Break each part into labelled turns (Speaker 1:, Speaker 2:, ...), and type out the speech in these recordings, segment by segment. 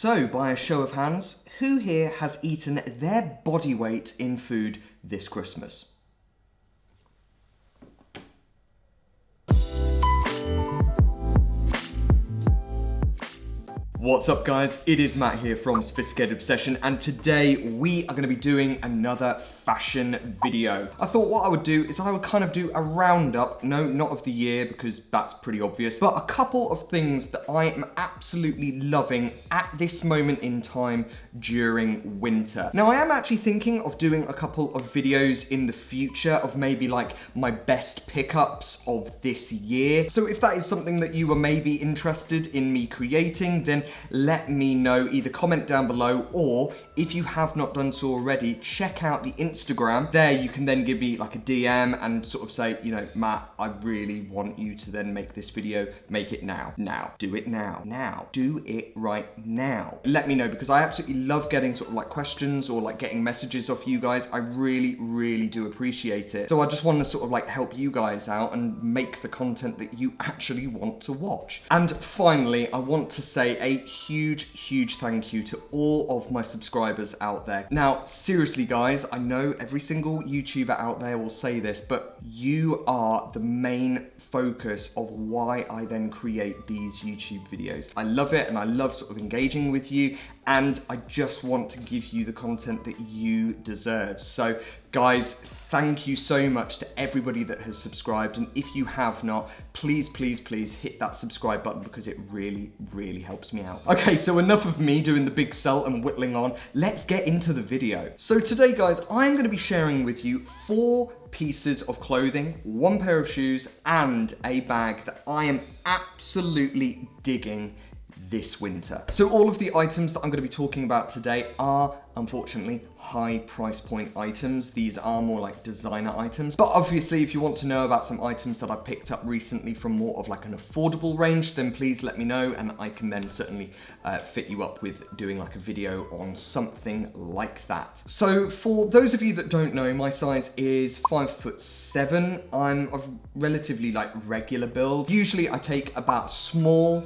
Speaker 1: So, by a show of hands, who here has eaten their body weight in food this Christmas? What's up guys, it is Matt here from Sophisticated Obsession, and today we are going to be doing another fashion video. I thought what I would do is I would kind of do a roundup, no, not of the year because that's pretty obvious, but a couple of things that I am absolutely loving at this moment in time during winter. Now I am actually thinking of doing a couple of videos in the future of maybe like my best pickups of this year. So if that is something that you are maybe interested in me creating, then let me know, either comment down below, or if you have not done so already, check out the Instagram. There you can then give me like a DM and sort of say, you know, Matt, I really want you to then make this video, make it now. Now, do it now. Now, do it right now. Let me know, because I absolutely love getting sort of like questions or like getting messages off you guys. I really, really do appreciate it. So I just want to sort of like help you guys out and make the content that you actually want to watch. And finally, I want to say a huge thank you to all of my subscribers out there. Now, seriously guys, I know every single YouTuber out there will say this, but you are the main focus of why I then create these YouTube videos. I love it, and I love sort of engaging with you, and I just want to give you the content that you deserve. So guys, thank you so much to everybody that has subscribed, and if you have not, please hit that subscribe button, because it really helps me out. Okay, so enough of me doing the big sell and whittling on. Let's get into the video. So today guys, I'm going to be sharing with you 4 pieces of clothing, 1 pair of shoes, and a bag that I am absolutely digging this winter. So all of the items that I'm going to be talking about today are, unfortunately, high price point items. These are more like designer items. But obviously, if you want to know about some items that I've picked up recently from more of like an affordable range, then please let me know, and I can then certainly fit you up with doing like a video on something like that. So for those of you that don't know, my size is 5'7". I'm of relatively like regular build. Usually I take about small,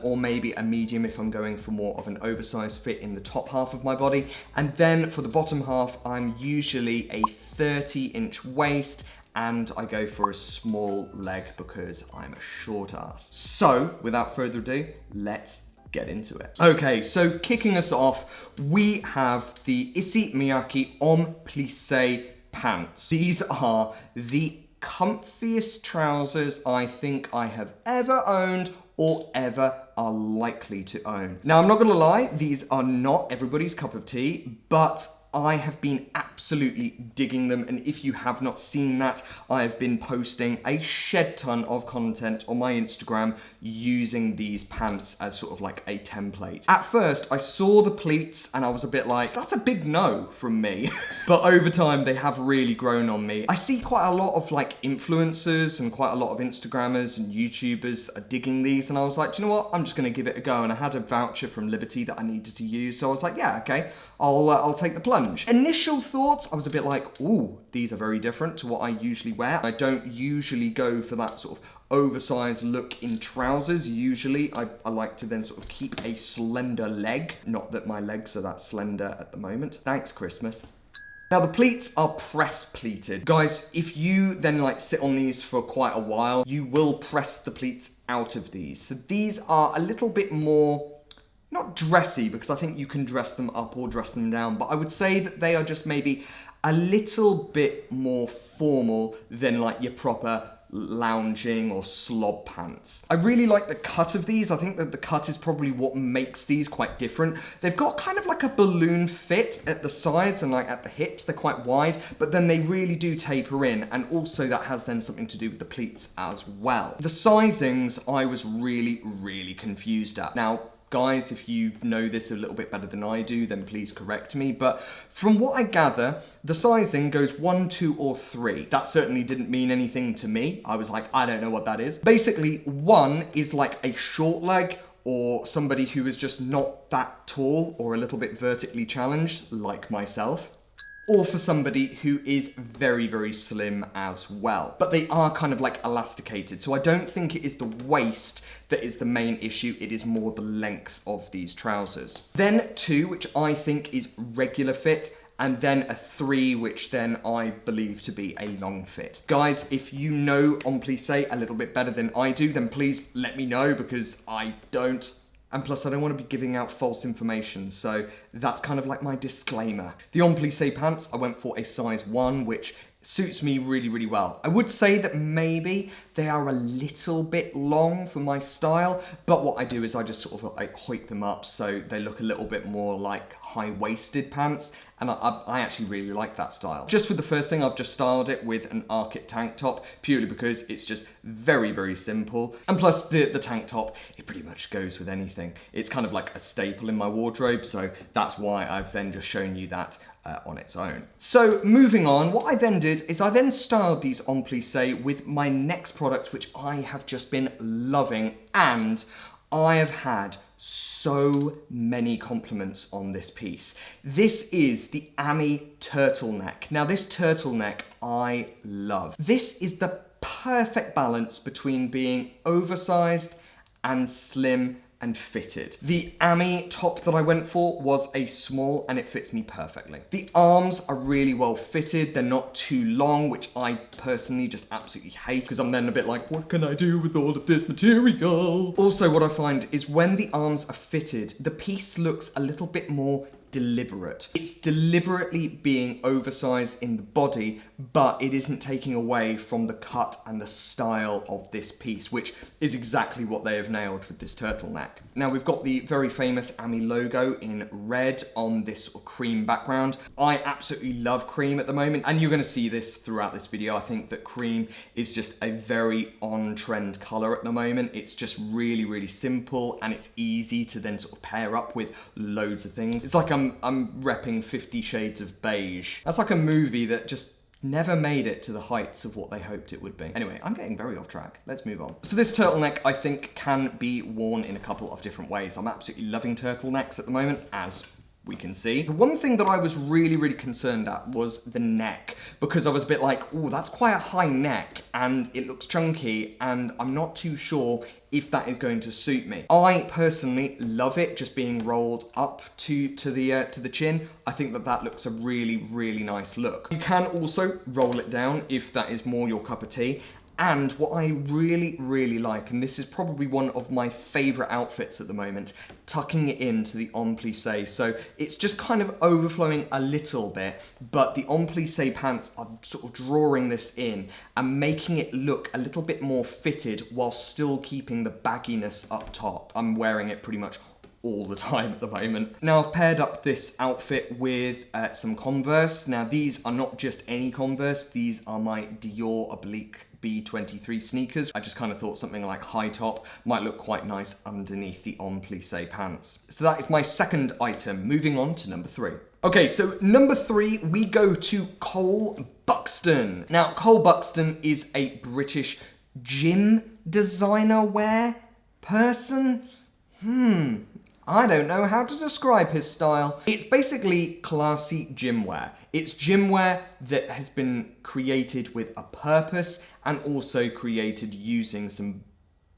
Speaker 1: or maybe a medium if I'm going for more of an oversized fit in the top half of my body. And then for the bottom half, I'm usually a 30-inch waist, and I go for a small leg because I'm a short ass. So without further ado, let's get into it. Okay, so kicking us off, we have the Issey Miyake Homme Plisse pants. These are the comfiest trousers I think I have ever owned or ever are likely to own. Now, I'm not gonna lie, these are not everybody's cup of tea, but I have been absolutely digging them, and if you have not seen that, I have been posting a shed ton of content on my Instagram using these pants as sort of like a template. At first, I saw the pleats and I was a bit like, that's a big no from me. But over time, they have really grown on me. I see quite a lot of like influencers and quite a lot of Instagrammers and YouTubers that are digging these, and I was like, do you know what? I'm just gonna give it a go. And I had a voucher from Liberty that I needed to use, so I was like, yeah, okay, I'll take the plunge. Initial thoughts, I was a bit like, ooh, these are very different to what I usually wear. I don't usually go for that sort of oversized look in trousers. Usually I like to then sort of keep a slender leg. Not that my legs are that slender at the moment. Thanks, Christmas. Now the pleats are press pleated. Guys, if you then like sit on these for quite a while, you will press the pleats out of these. So these are a little bit more, not dressy, because I think you can dress them up or dress them down, but I would say that they are just maybe a little bit more formal than like your proper lounging or slob pants. I really like the cut of these. I think that the cut is probably what makes these quite different. They've got kind of like a balloon fit at the sides and like at the hips. They're quite wide, but then they really do taper in, and also that has then something to do with the pleats as well. The sizings I was really confused at. Now, guys, if you know this a little bit better than I do, then please correct me. But from what I gather, the sizing goes 1, 2, or 3. That certainly didn't mean anything to me. I was like, I don't know what that is. Basically, 1 is like a short leg, or somebody who is just not that tall or a little bit vertically challenged, like myself. or for somebody who is very, very slim as well. But they are kind of like elasticated, so I don't think it is the waist that is the main issue, it is more the length of these trousers. Then 2, which I think is regular fit, and then a 3, which then I believe to be a long fit. Guys, if you know Homme Plisse a little bit better than I do, then please let me know, because I don't. And plus, I don't want to be giving out false information, so that's kind of like my disclaimer. The Homme Plisse pants, I went for a size 1, which suits me really, really well. I would say that maybe they are a little bit long for my style, but what I do is I just sort of like hoik them up so they look a little bit more like high-waisted pants, and I actually really like that style. Just with the first thing, I've just styled it with an Arket tank top, purely because it's just very, very simple. And plus the tank top, it pretty much goes with anything. It's kind of like a staple in my wardrobe, so that's why I've then just shown you that on its own. So moving on, what I then did is I then styled these Homme Plisse with my next product, which I have just been loving, and I have had so many compliments on this piece. This is the Ami turtleneck. Now this turtleneck I love. This is the perfect balance between being oversized and slim and fitted. The Ami top that I went for was a small, and it fits me perfectly. The arms are really well fitted. They're not too long, which I personally just absolutely hate, because I'm then a bit like, what can I do with all of this material? Also, what I find is when the arms are fitted, the piece looks a little bit more deliberate. It's deliberately being oversized in the body, but it isn't taking away from the cut and the style of this piece, which is exactly what they have nailed with this turtleneck. Now we've got the very famous Ami logo in red on this sort of cream background. I absolutely love cream at the moment, and you're going to see this throughout this video. I think that cream is just a very on-trend color at the moment. It's just really, really simple, and it's easy to then sort of pair up with loads of things. It's like I'm repping 50 Shades of Beige. That's like a movie that just never made it to the heights of what they hoped it would be. Anyway, I'm getting very off track. Let's move on. So this turtleneck, I think, can be worn in a couple of different ways. I'm absolutely loving turtlenecks at the moment, as we can see. The one thing that I was really, really concerned at was the neck, because I was a bit like, oh, that's quite a high neck, and it looks chunky, and I'm not too sure if that is going to suit me. I personally love it just being rolled up to the chin. I think that that looks a really, really nice look. You can also roll it down if that is more your cup of tea. And what I really, really like, and this is probably one of my favorite outfits at the moment, tucking it into the Homme Plisse. So it's just kind of overflowing a little bit, but the Homme Plisse pants are sort of drawing this in and making it look a little bit more fitted while still keeping the bagginess up top. I'm wearing it pretty much all the time at the moment. Now I've paired up this outfit with some Converse. Now these are not just any Converse, these are my Dior Oblique B23 sneakers. I just kind of thought something like high top might look quite nice underneath the Homme Plisse pants. So that is my second item. Moving on to number 3. Okay, so number 3, we go to Cole Buxton. Now, Cole Buxton is a British gym designer wear person. I don't know how to describe his style. It's basically classy gym wear. It's gym wear that has been created with a purpose and also created using some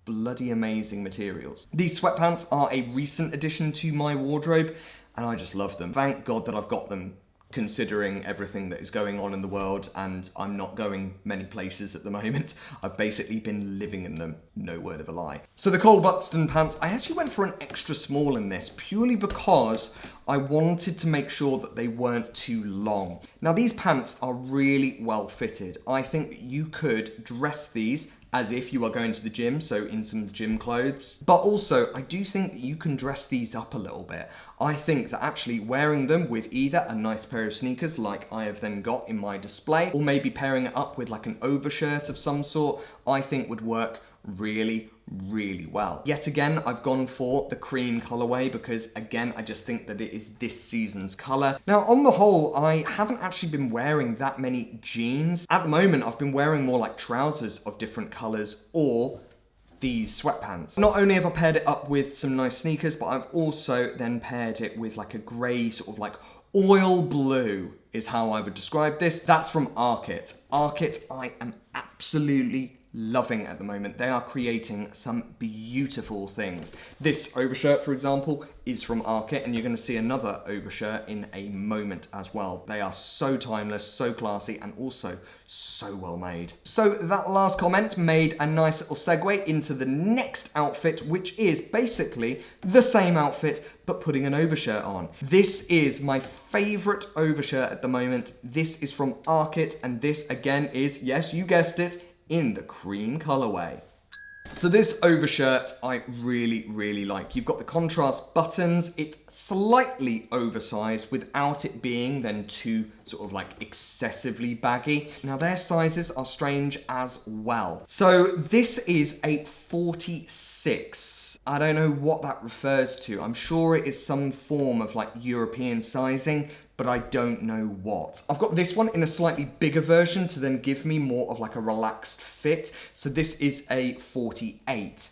Speaker 1: bloody amazing materials. These sweatpants are a recent addition to my wardrobe, and I just love them. Thank God that I've got them, considering everything that is going on in the world, and I'm not going many places at the moment. I've basically been living in them, no word of a lie. So the Cole Buxton pants, I actually went for an extra small in this, purely because I wanted to make sure that they weren't too long. Now these pants are really well fitted. I think that you could dress these as if you are going to the gym, so in some gym clothes. But also, I do think that you can dress these up a little bit. I think that actually wearing them with either a nice pair of sneakers like I have then got in my display, or maybe pairing it up with like an overshirt of some sort, I think would work really, really well. Yet again, I've gone for the cream colorway because, again, I just think that it is this season's color. Now, on the whole, I haven't actually been wearing that many jeans. At the moment, I've been wearing more like trousers of different colors or these sweatpants. Not only have I paired it up with some nice sneakers, but I've also then paired it with like a gray sort of like oil blue is how I would describe this. That's from Arket. Arket, I am absolutely loving at the moment. They are creating some beautiful things. This overshirt, for example, is from Arket, and you're going to see another overshirt in a moment as well. They are so timeless, so classy, and also so well made. So that last comment made a nice little segue into the next outfit, which is basically the same outfit, but putting an overshirt on. This is my favorite overshirt at the moment. This is from Arket, and this again is, yes, you guessed it, in the cream colorway. So this overshirt I really like. You've got the contrast buttons. It's slightly oversized without it being then too sort of like excessively baggy. Now their sizes are strange as well. So this is a 46. I don't know what that refers to. I'm sure it is some form of like European sizing, but I don't know what. I've got this one in a slightly bigger version to then give me more of like a relaxed fit. So this is a 48.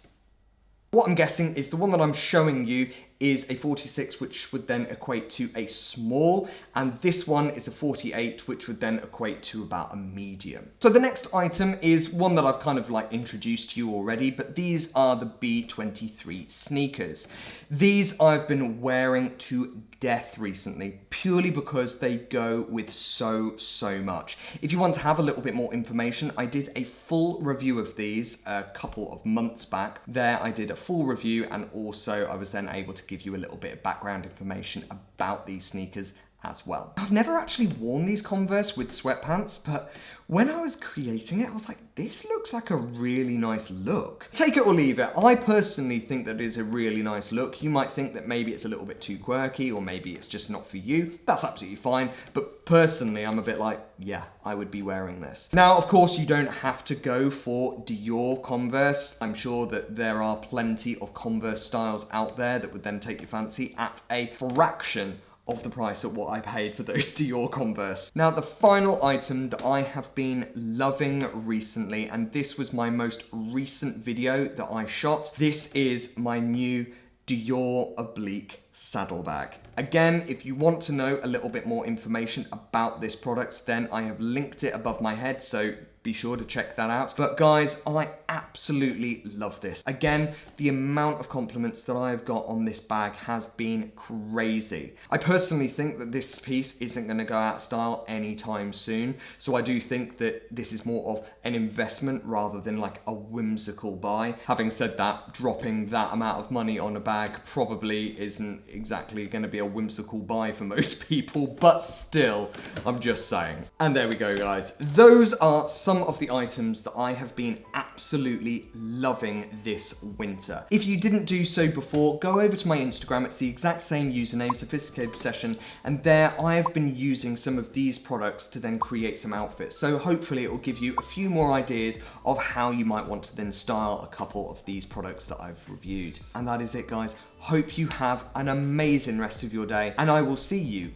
Speaker 1: What I'm guessing is the one that I'm showing you is a 46, which would then equate to a small, and this one is a 48, which would then equate to about a medium. So the next item is one that I've kind of like introduced to you already, but these are the B23 sneakers. These I've been wearing to death recently, purely because they go with so much. If you want to have a little bit more information, I did a full review of these a couple of months back. There I did a full review, and also I was then able to give you a little bit of background information about these sneakers as well. I've never actually worn these Converse with sweatpants, but when I was creating it, I was like, this looks like a really nice look. Take it or leave it. I personally think that it is a really nice look. You might think that maybe it's a little bit too quirky, or maybe it's just not for you. That's absolutely fine. But personally, I'm a bit like, yeah, I would be wearing this. Now, of course, you don't have to go for Dior Converse. I'm sure that there are plenty of Converse styles out there that would then take your fancy at a fraction of the price of what I paid for those Dior Converse. Now, the final item that I have been loving recently, and this was my most recent video that I shot, this is my new Dior Oblique Saddle Bag. Again, if you want to know a little bit more information about this product, then I have linked it above my head, so be sure to check that out. But guys, I absolutely love this. Again, the amount of compliments that I've got on this bag has been crazy. I personally think that this piece isn't going to go out of style anytime soon. So I do think that this is more of an investment rather than like a whimsical buy. Having said that, dropping that amount of money on a bag probably isn't exactly going to be a whimsical buy for most people, but still, I'm just saying. And there we go, guys. Those are some of the items that I have been absolutely loving this winter. If you didn't do so before, go over to my Instagram. It's the exact same username, Sophisticated Obsession, and there I have been using some of these products to then create some outfits. So hopefully it will give you a few more ideas of how you might want to then style a couple of these products that I've reviewed. And that is it, guys. Hope you have an amazing rest of your day, and I will see you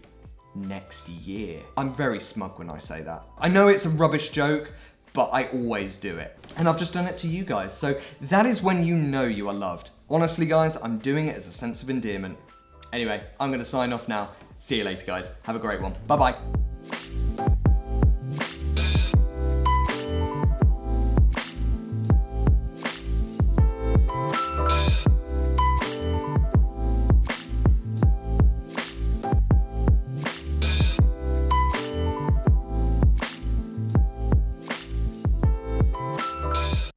Speaker 1: next year. I'm very smug when I say that. I know it's a rubbish joke, but I always do it. And I've just done it to you guys. So that is when you know you are loved. Honestly, guys, I'm doing it as a sense of endearment. Anyway, I'm gonna sign off now. See you later, guys. Have a great one. Bye-bye.